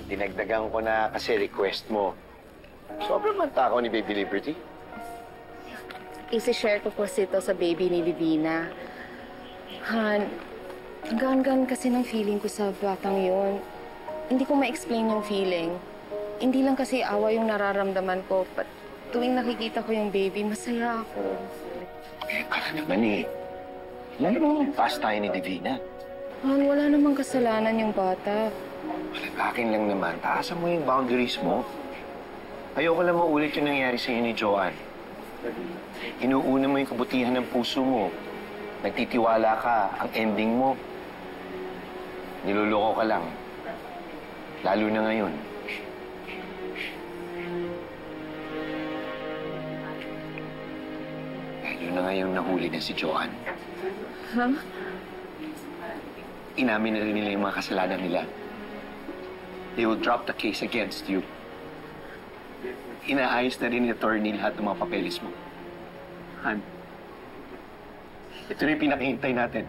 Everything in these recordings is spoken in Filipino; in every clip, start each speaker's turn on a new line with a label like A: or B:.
A: Dinagdagan ko na kasi request mo. Sobrang mantakaw ni Baby Liberty.
B: Isi-share ko po ito sa baby ni Livina. Han, ang gaan-gaan kasi ng feeling ko sa batang yun. Hindi ko ma-explain yung feeling. Hindi lang kasi awa yung nararamdaman ko. But tuwing nakikita ko yung baby, masaya ako.
A: Eh, kala naman eh. Lalo naman fast tayo ni Divina.
B: Han, wala namang kasalanan yung bata.
A: Akin lang naman, taasan mo yung boundaries mo. Ayoko lang maulit yung nangyari sa'yo ni Joanne. Inuuna mo yung kabutihan ng puso mo. Nagtitiwala ka, ang ending mo. Niloloko ka lang. Lalo na ngayon. Lalo na ngayon nahuli na si Joanne.
B: Ha?
A: Inamin na rin nila yung mga kasalanan nila. They will drop the case against you. Inaayos na rin ni attorney lahat ng mga papeles mo. Han, ito na yung pinakihintay natin.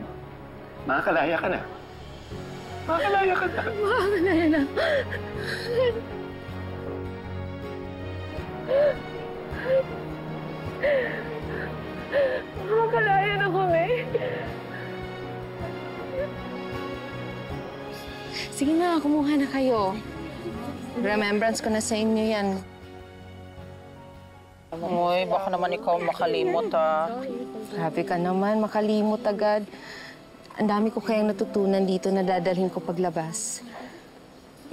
A: Makakalaya ka na. Makakalaya ka na.
B: Makakalaya na. Makakalaya na kami. Sige na, kumuha na kayo. Remembrance ko na sa inyo yan.
C: Uy, baka naman ikaw makalimot, ha?
B: Grabe ka naman, makalimot agad. Ang dami ko kayang natutunan dito na dadalhin ko paglabas.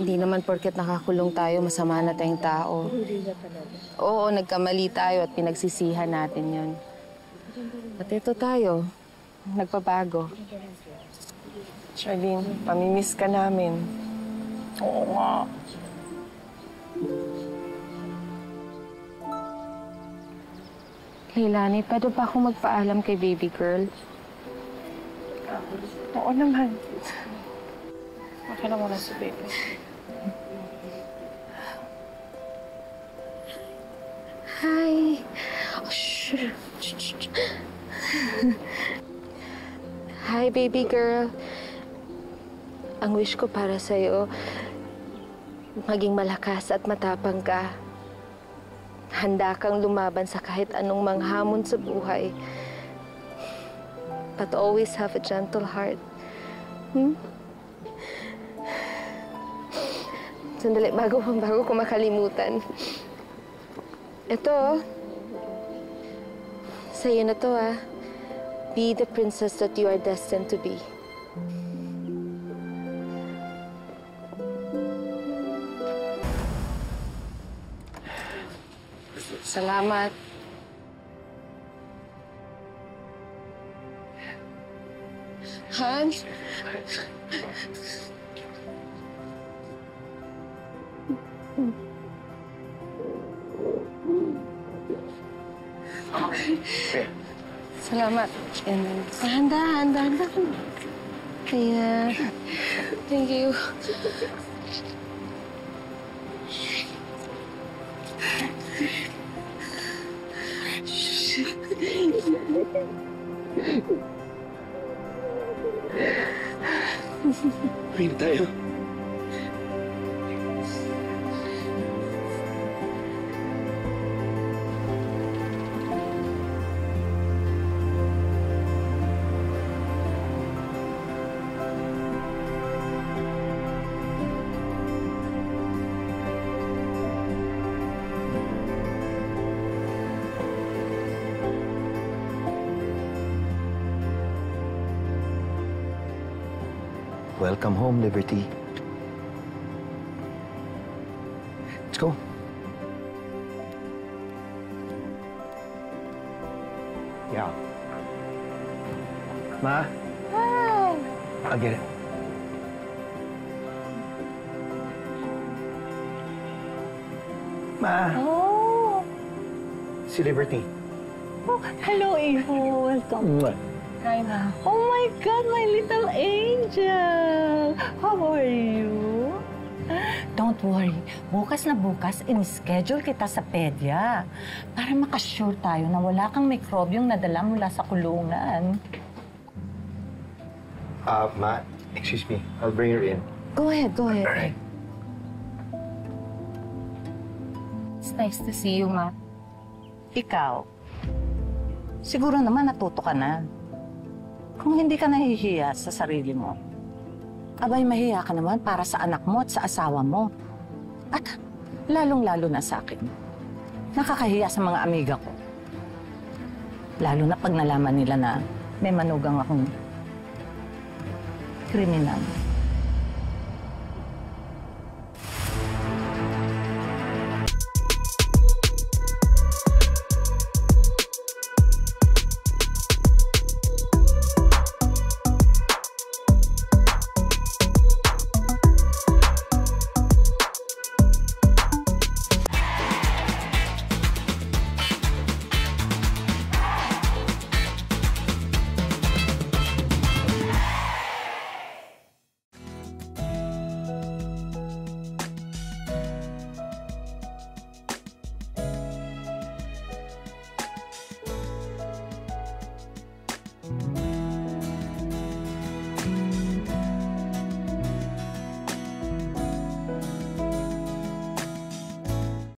B: Hindi naman porket nakakulong tayo, masama na tayong tao. Oo, nagkamali tayo at pinagsisihan natin yun. At ito tayo, nagpabago. Charlene, pamimiss ka namin.
C: Oo nga.
B: Leilani, pwede ba akong magpaalam kay baby girl?
C: Oo naman. Okay na muna si baby.
B: Hi. Oh, shh. Hi, baby girl. Ang wish ko para sa'yo, maging malakas at matapang ka. Handa kang lumaban sa kahit anong manghamon sa buhay. But always have a gentle heart. Sandali, bago ko makalimutan. Ito, sa'yo na to, ah. Be the princess that you are destined to be. Salamat. Han? Salamat. Handa. Kaya, thank you.
A: Uwi na tayo. Welcome home, Liberty. Let's go. Yeah. Ma?
B: Hi!
A: I'll get it. Ma?
D: Oh!
A: Si Liberty.
D: Oh, hello, Iho. Welcome.
A: Mwah.
B: Hi, Ma.
D: Oh my God, my little angel! How are you? Don't worry. Bukas na bukas, in-schedule kita sa pedya para makasure tayo na wala kang mikrobyong nadala mula sa kulungan.
A: Ma, excuse me. I'll bring her in.
D: Go ahead, go ahead.
A: All right.
B: It's nice to see you, Ma.
D: Ikaw, siguro naman natuto ka na. Kung hindi ka nahihiya sa sarili mo, abay mahiya ka naman para sa anak mo at sa asawa mo. At lalong-lalo na sa akin. Nakakahiya sa mga amiga ko. Lalo na pag nalaman nila na may manugang akong kriminal.